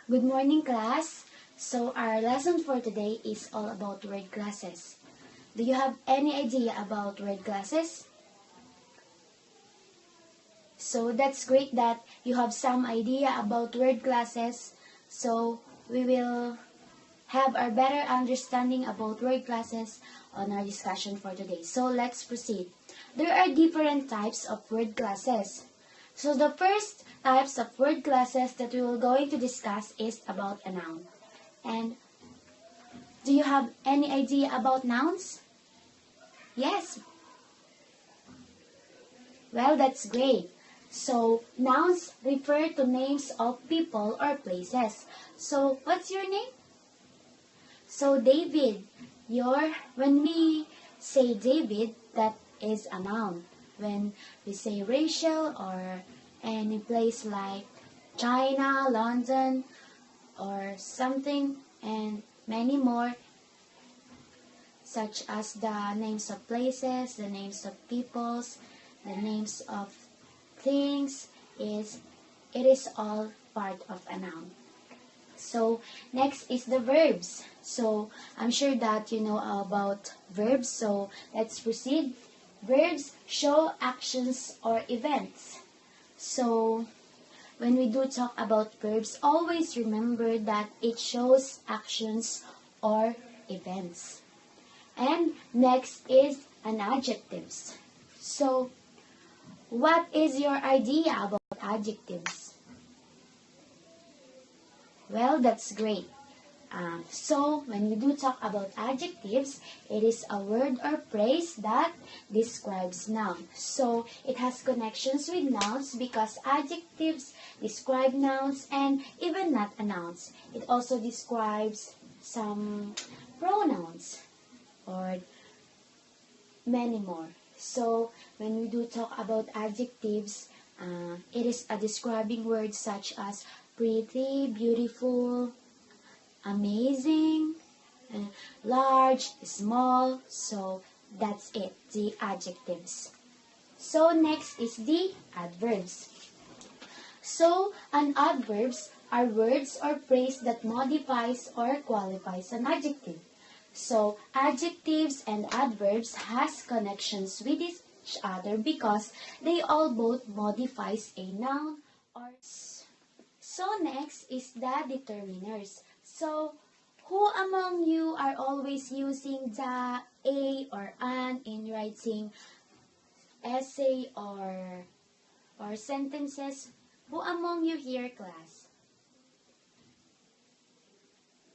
Good morning, class. So our lesson for today is all about word classes. Do you have any idea about word classes? So that's great that you have some idea about word classes. So we will have a better understanding about word classes on our discussion for today. So let's proceed. There are different types of word classes. So the first types of word classes that we will going to discuss is about a noun. And do you have any idea about nouns? Yes. Well, that's great. So nouns refer to names of people or places. So what's your name? So David, when we say David, that is a noun. When we say Rachel or any place like China, London, or something, and many more, such as the names of places, the names of peoples, the names of things, it is all part of a noun. So next is the verbs. So I'm sure that you know about verbs. So let's proceed. Verbs show actions or events. So when we do talk about verbs, always remember that it shows actions or events. And next is an adjectives. So what is your idea about adjectives? Well, that's great. So, when we do talk about adjectives, it is a word or phrase that describes noun. So, it has connections with nouns because adjectives describe nouns and even not a nouns. It also describes some pronouns or many more. So, when we do talk about adjectives, it is a describing word such as pretty, beautiful, amazing, large, small. So that's it, the adjectives. So next is the adverbs. So an adverbs are words or phrase that modifies or qualifies an adjective. So adjectives and adverbs has connections with each other because they all both modifies a noun or. So next is the determiners. So who among you are always using the, a, or an in writing essay or sentences? Who among you here, class?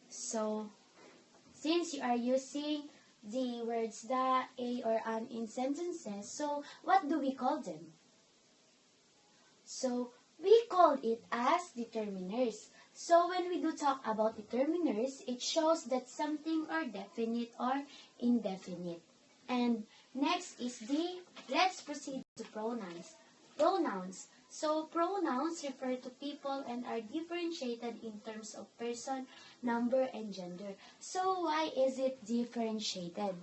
So since you are using the words the, a, or an in sentences, so what do we call them? So we call it as determiners. So when we do talk about determiners, it shows that something are definite or indefinite. And next is let's proceed to pronouns. Pronouns. So pronouns refer to people and are differentiated in terms of person, number, and gender. So why is it differentiated?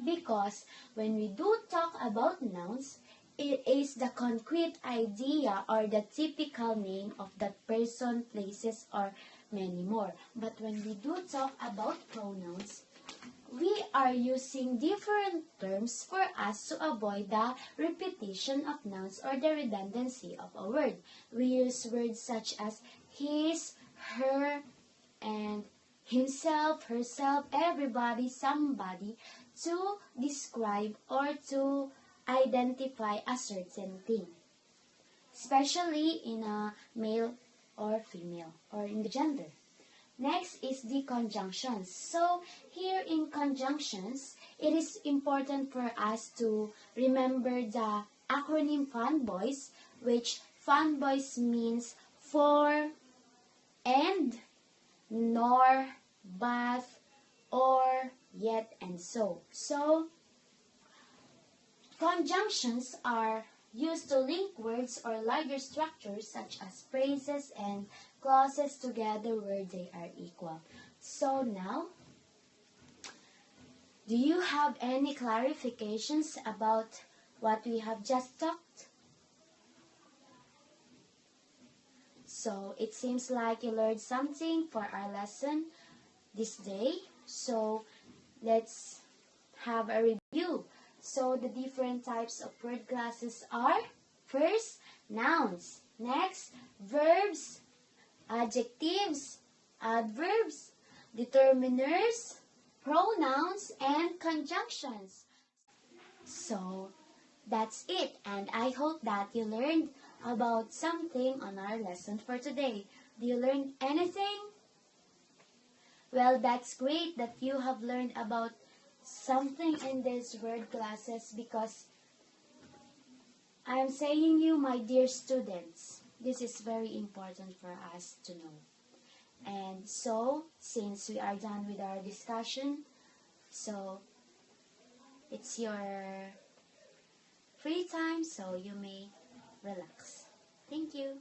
Because when we do talk about nouns, it is the concrete idea or the typical name of that person, places, or many more. But when we do talk about pronouns, we are using different terms for us to avoid the repetition of nouns or the redundancy of a word. We use words such as his, her, and himself, herself, everybody, somebody to describe or to identify a certain thing, especially in a male or female or in the gender. Next is the conjunctions. So here in conjunctions, it is important for us to remember the acronym FANBOYS, which FANBOYS means for, and, nor, but, or, yet, and so. So conjunctions are used to link words or larger structures such as phrases and clauses together where they are equal. So now, do you have any clarifications about what we have just talked? So it seems like you learned something for our lesson this day. So let's have a review. So the different types of word classes are: first, nouns; next, verbs; adjectives; adverbs; determiners; pronouns; and conjunctions. So that's it, and I hope that you learned about something on our lesson for today. Do you learn anything? Well, that's great that you have learned about something in these word classes, because I am saying you, my dear students, this is very important for us to know. And so, since we are done with our discussion, so it's your free time, so you may relax. Thank you.